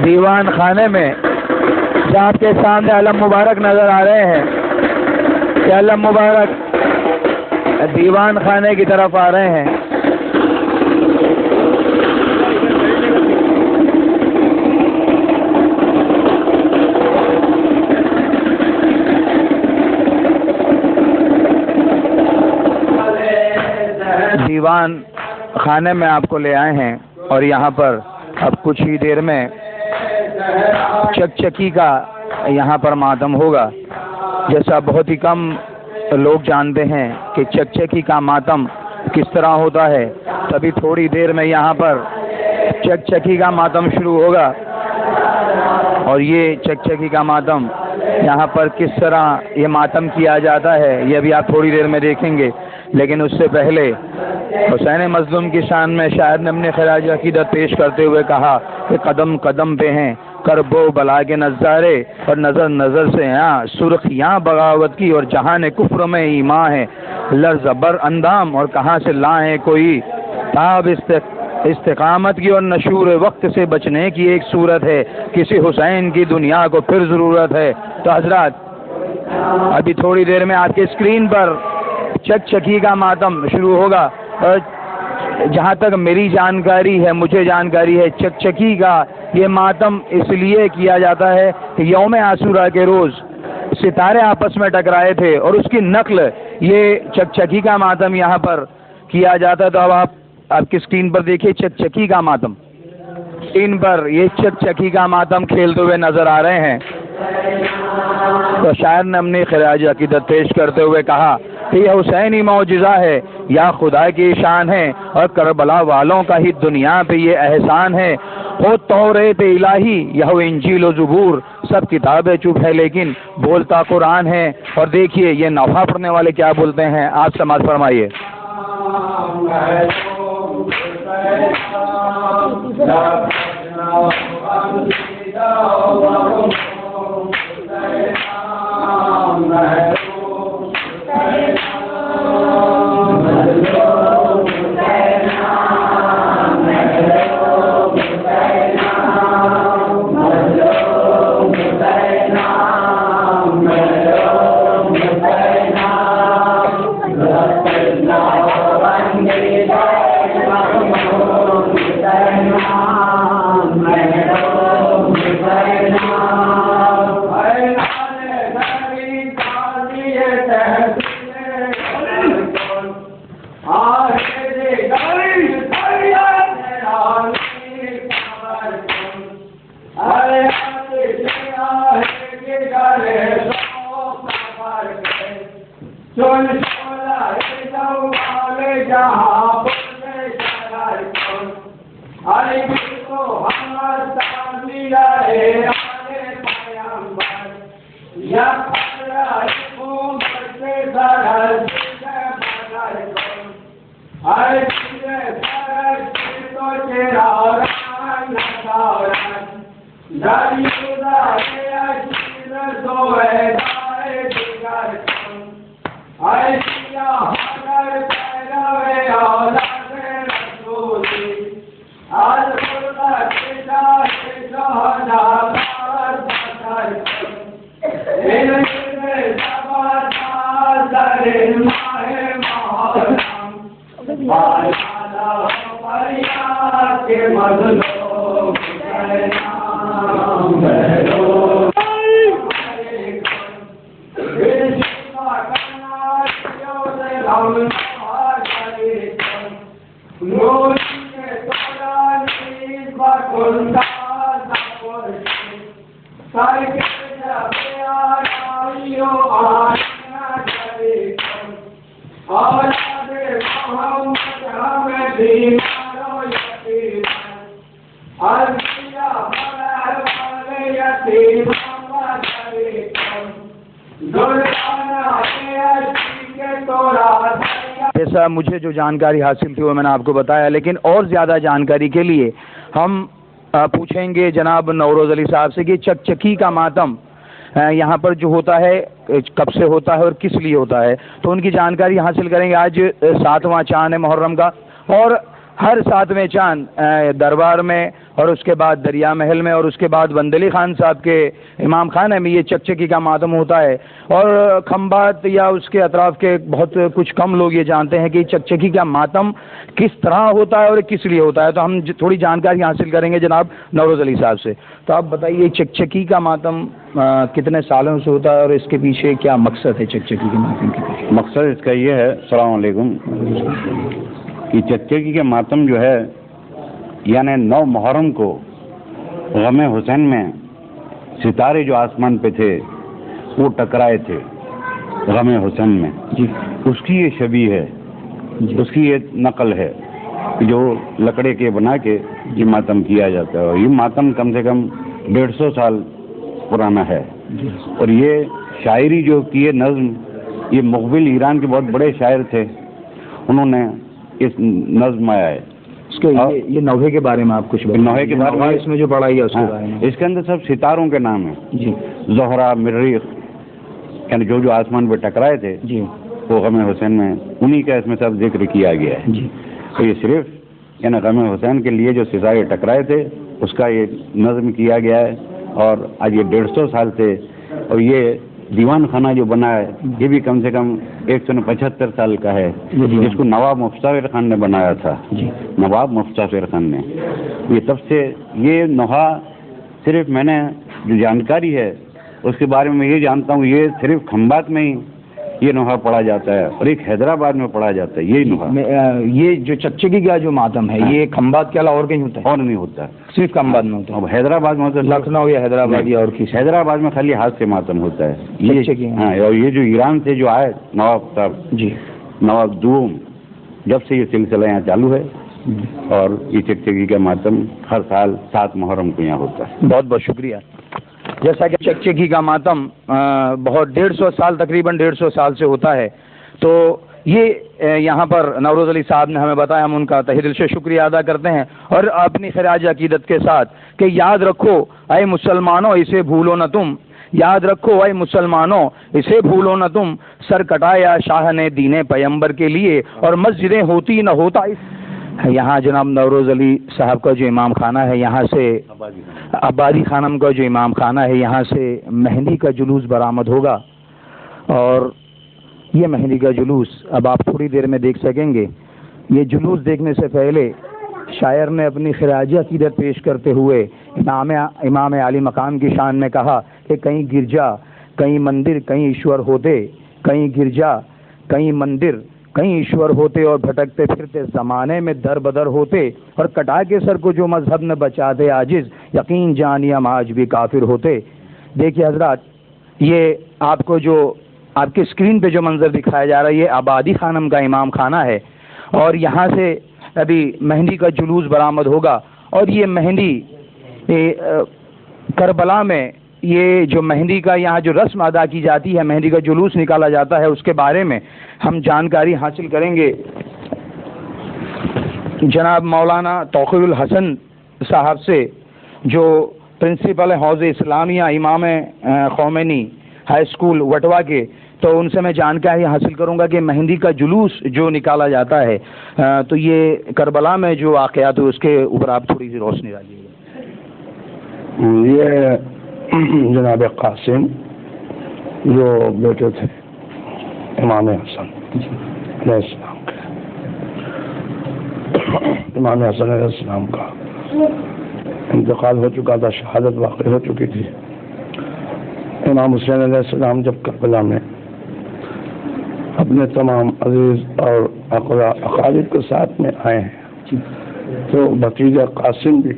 دیوان خانے میں جو آپ کے سامنے علم مبارک نظر آ رہے ہیں، یہ علم مبارک دیوان خانے کی طرف آ رہے ہیں۔ دیوان خانے میں آپ کو لے آئے ہیں اور یہاں پر اب کچھ ہی دیر میں چکچکی کا یہاں پر ماتم ہوگا۔ جیسا بہت ہی کم لوگ جانتے ہیں کہ چکچکی کا ماتم کس طرح ہوتا ہے، تبھی تھوڑی دیر میں یہاں پر چکچکی کا ماتم شروع ہوگا، اور یہ چکچکی کا ماتم یہاں پر کس طرح یہ ماتم کیا جاتا ہے یہ بھی آپ تھوڑی دیر میں دیکھیں گے۔ لیکن اس سے پہلے حسین مظلوم کی شان میں شاعر نے اپنے خراج عقیدت پیش کرتے ہوئے کہا کہ قدم قدم پہ ہیں کرب و بلا کے نظارے، اور نظر نظر سے یہاں سرخیاں بغاوت کی، اور جہاں نے کفر میں ایمان ہے لرز بر اندام، اور کہاں سے لائیں کوئی تاب استقامت کی، اور نشور وقت سے بچنے کی ایک صورت ہے، کسی حسین کی دنیا کو پھر ضرورت ہے۔ تو حضرات ابھی تھوڑی دیر میں آپ کے اسکرین پر چکچکی کا ماتم شروع ہوگا، اور جہاں تک میری جانکاری ہے، مجھے جانکاری ہے، چکچکی کا یہ ماتم اس لیے کیا جاتا ہے کہ یوم عاشورہ کے روز ستارے آپس میں ٹکرائے تھے، اور اس کی نقل یہ چکچکی کا ماتم یہاں پر کیا جاتا۔ تو اب آپ کی اسکرین پر دیکھیے چکچکی کا ماتم، اسکرین پر یہ چکچکی کا ماتم کھیلتے ہوئے نظر آ رہے ہیں۔ تو شاعر نے اپنی خراج عقیدت پیش کرتے ہوئے کہا کہ یہ حسینی معجزہ ہے یا خدا کی شان ہے، اور کربلا والوں کا ہی دنیا پہ یہ احسان ہے۔ ہو توریت الہی یا ہو انجیل و زبور، سب کتابیں چپ ہے لیکن بولتا قرآن ہے۔ اور دیکھیے یہ نوحہ پڑھنے والے کیا بولتے ہیں، آپ سماعت فرمائیے۔ جیسا مجھے جو جانکاری حاصل تھی وہ میں نے آپ کو بتایا، لیکن اور زیادہ جانکاری کے لیے ہم پوچھیں گے جناب نوروز علی صاحب سے کہ چکچکی کا ماتم یہاں پر جو ہوتا ہے کب سے ہوتا ہے اور کس لیے ہوتا ہے، تو ان کی جانکاری حاصل کریں گے۔ آج 7واں چاند ہے محرم کا، اور ہر 7ویں چاند دربار میں اور اس کے بعد دریا محل میں اور اس کے بعد بندلی خان صاحب کے امام خانہ میں یہ چکچکی کا ماتم ہوتا ہے. اور کھمبات یا اس کے اطراف کے بہت کچھ کم لوگ یہ جانتے ہیں کہ چکچکی کا ماتم کس طرح ہوتا ہے اور کس لیے ہوتا ہے. تو ہم تھوڑی جانکاری حاصل کریں گے جناب نوروز علی صاحب سے. تو آپ بتائیے چکچکی کا ماتم کتنے سالوں سے ہوتا ہے اور اس کے پیچھے کیا مقصد ہے؟ چکچکی کے ماتم کے پیچھے مقصد اس کا یہ ہے، السلام علیکم، کہ چکچکی کے ماتم جو ہے یعنی 9 محرم کو غم حسین میں ستارے جو آسمان پہ تھے وہ ٹکرائے تھے غم حسین میں. اس کی یہ شبیہ ہے، اس کی یہ نقل ہے جو لکڑے کے بنا کے یہ ماتم کیا جاتا ہے. اور یہ ماتم کم سے کم 150 سال پرانا ہے. اور یہ شاعری جو کی ہے نظم، یہ مقبل ایران کے بہت بڑے شاعر تھے، انہوں نے اس نظم آیا ہے. اس کے یہ نوحے کے بارے میں آپ کچھ نوحے کے بارے میں اس میں جو پڑھائی ہے اس کے بارے میں اس کے اندر سب ستاروں کے نام ہیں. جی زہرا، مریخ، یعنی جو آسمان پہ ٹکرائے تھے جی وہ غم حسین میں انہی کا اس میں سب ذکر کیا گیا ہے. جی تو یہ صرف یعنی غم حسین کے لیے جو ستارے ٹکرائے تھے اس کا یہ نظم کیا گیا ہے. اور آج یہ 150 سال سے، اور یہ دیوان خانہ جو بنا ہے یہ بھی کم سے کم 175 سال کا ہے، جس کو نواب مفتخر خان نے بنایا تھا. نواب مفتخر خان نے. یہ تب سے یہ نوحہ صرف میں نے جو جانکاری ہے اس کے بارے میں یہ جانتا ہوں، یہ صرف کھمبات میں ہی یہ نوحہ پڑھا جاتا ہے اور ایک حیدرآباد میں پڑھا جاتا ہے. یہی نوحہ یہ جو چکچکی کا جو ماتم ہے یہ کھمبات کے علاوہ اور کہیں ہوتا ہے؟ اور نہیں ہوتا، صرف کھمبات میں ہوتا ہے. اب حیدرآباد میں ہوتا ہے، لکھنؤ یا حیدرآباد یا اور کسی؟ حیدرآباد میں خالی ہاتھ سے ماتم ہوتا ہے. چکچکی. ہاں، اور یہ جو ایران سے جو آئے نواب صاحب، جی نواب دوم، جب سے یہ سلسلہ یہاں چالو ہے اور یہ چکچکی کا ماتم ہر سال 7 محرم کو یہاں ہوتا ہے. بہت بہت شکریہ. جیسا کہ چکچکی کا ماتم بہت 150 سال تقریباً 150 سال سے ہوتا ہے. تو یہ یہاں پر نوروز علی صاحب نے ہمیں بتایا، ہم ان کا تہہ دل سے شکریہ ادا کرتے ہیں اور اپنی خراج عقیدت کے ساتھ کہ یاد رکھو اے مسلمانوں اسے بھولو نہ تم، یاد رکھو اے مسلمانوں اسے بھولو نہ تم، سر کٹایا شاہ نے دین پیمبر کے لیے اور مسجدیں ہوتی نہ ہوتا. یہاں جناب نوروز علی صاحب کا جو امام خانہ ہے، یہاں سے آبادی خانم کا جو امام خانہ ہے، یہاں سے مہندی کا جلوس برآمد ہوگا. اور یہ مہندی کا جلوس اب آپ تھوڑی دیر میں دیکھ سکیں گے. یہ جلوس دیکھنے سے پہلے شاعر نے اپنی خراج عقیدت پیش کرتے ہوئے امام عالی مقام کی شان میں کہا کہ کہیں گرجا کہیں مندر کہیں ایشور ہوتے، کہیں گرجا کہیں مندر کہیں ایشور ہوتے، اور بھٹکتے پھرتے زمانے میں در بدر ہوتے، اور کٹا کے سر کو جو مذہب نے بچاتے عاجز، یقین جانی ہم آج بھی کافر ہوتے. دیکھیے حضرات، یہ آپ کو جو آپ کے اسکرین پہ جو منظر دکھایا جا رہا ہے یہ آبادی خانم کا امام خانہ ہے. اور یہاں سے ابھی مہندی کا جلوس برآمد ہوگا. اور یہ مہندی کربلا میں یہ جو مہندی کا یہاں جو رسم ادا کی جاتی ہے، مہندی کا جلوس نکالا جاتا ہے، اس کے بارے میں ہم جانکاری حاصل کریں گے جناب مولانا توقیر الحسن صاحب سے، جو پرنسپل حوض اسلامیہ امام خمینی ہائی اسکول وٹوا کے. تو ان سے میں جانکاری حاصل کروں گا کہ مہندی کا جلوس جو نکالا جاتا ہے تو یہ کربلا میں جو واقعات ہوئے اس کے اوپر آپ تھوڑی سی روشنی ڈالیے گا. یہ جناب قاسم جو بیٹے تھے امام حسن علیہ السلام کے، امام حسن علیہ السلام کا انتقال ہو چکا تھا، شہادت واقع ہو چکی تھی. امام حسین علیہ السلام جب کربلا میں اپنے تمام عزیز اور اقارب کے ساتھ میں آئے ہیں تو بھتیجا قاسم بھی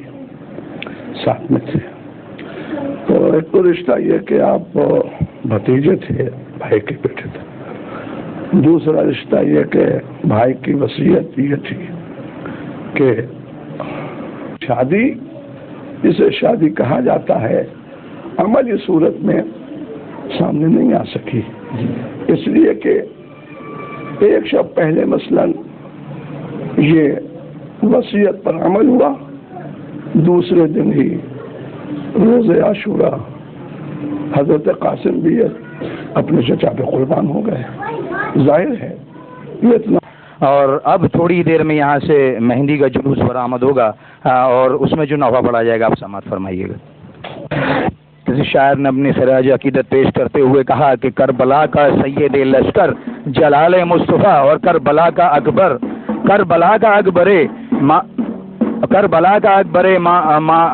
ساتھ میں تھے. تو ایک تو رشتہ یہ کہ آپ بھتیجے تھے، بھائی کے بیٹے تھے. دوسرا رشتہ یہ کہ بھائی کی وصیت یہ تھی کہ شادی جسے شادی کہا جاتا ہے عملی صورت میں سامنے نہیں آ سکی، اس لیے کہ ایک شب پہلے مثلاً یہ وصیت پر عمل ہوا، دوسرے دن ہی روز عاشورہ حضرت قاسم بھی اپنے چچا پہ قربان ہو گئے. ظاہر ہے یہ اتنا اور اب تھوڑی دیر میں یہاں سے مہندی کا جلوس برآمد ہوگا اور اس میں جو نوحہ پڑھا جائے گا آپ سماعت فرمائیے گا۔ کسی شاعر نے اپنی خراج عقیدت پیش کرتے ہوئے کہا کہ کربلا کا سید لشکر جلال مصطفیٰ اور کربلا کا اکبر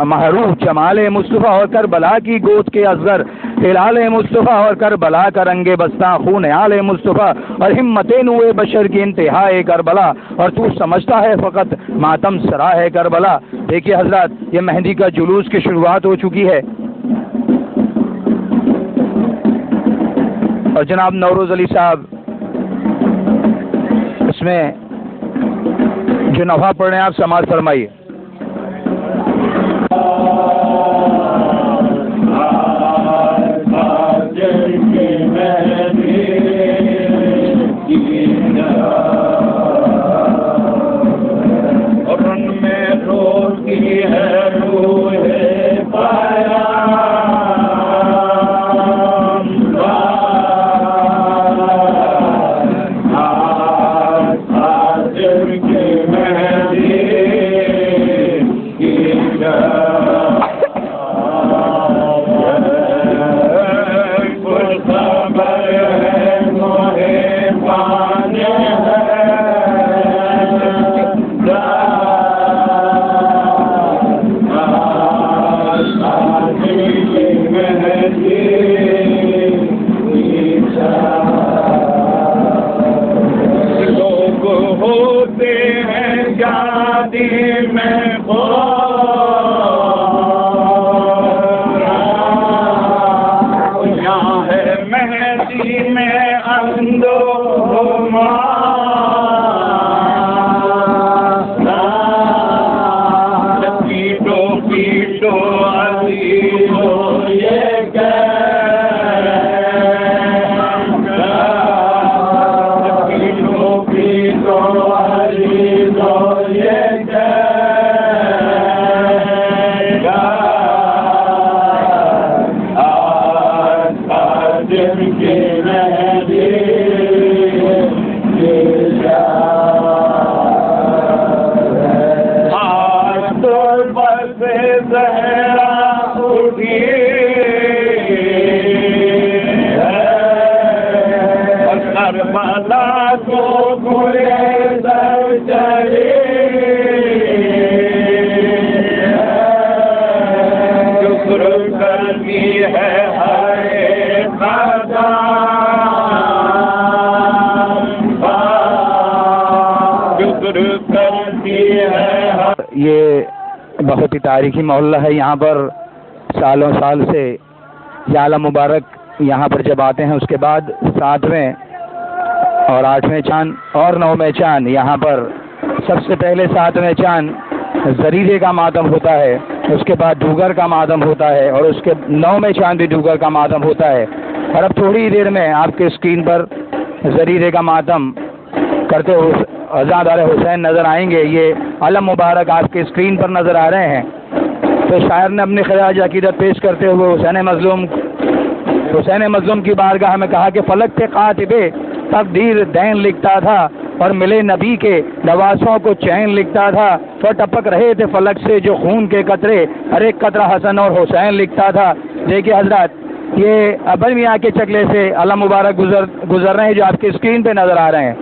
محروف جمال مصطفیٰ اور کربلا کی گود کے اصغر ہلال مصطفیٰ اور کربلا کا رنگ بستہ خون آل مصطفیٰ اور ہمت نوع بشر کی انتہا ہے کربلا اور تو سمجھتا ہے فقط ماتم سرا ہے کربلا۔ دیکھیے حضرات، یہ مہندی کا جلوس کی شروعات ہو چکی ہے اور جناب نوروز علی صاحب اس میں جو نوحہ پڑھ رہے ہیں آپ سماعت فرمائیے۔ یہ بہت ہی تاریخی محلہ ہے، یہاں پر سالوں سال سے یہ عالم مبارک یہاں پر جب آتے ہیں اس کے بعد 7ویں اور 8ویں چاند اور 9ویں چاند یہاں پر سب سے پہلے 7ویں چاند زریرے کا ماتم ہوتا ہے، اس کے بعد ڈوگر کا ماتم ہوتا ہے اور اس کے 9ویں چاند بھی ڈوگر کا ماتم ہوتا ہے۔ اور اب تھوڑی دیر میں آپ کے اسکرین پر زریرے کا ماتم کرتے ہوئے عزادار حسین نظر آئیں گے۔ یہ علم مبارک آپ کے اسکرین پر نظر آ رہے ہیں۔ تو شاعر نے اپنی خراج عقیدت پیش کرتے ہوئے حسین مظلوم کی بارگاہ میں کہا کہ فلک سے قاطبے تقدیر دین لکھتا تھا اور ملے نبی کے لواسوں کو چین لکھتا تھا، تو ٹپک رہے تھے فلک سے جو خون کے قطرے، ہر ایک قطرہ حسن اور حسین لکھتا تھا۔ دیکھیے حضرات، یہ ابر میاں کے چکلے سے علم مبارک گزر رہے ہیں جو آپ کے اسکرین پہ نظر آ رہے ہیں۔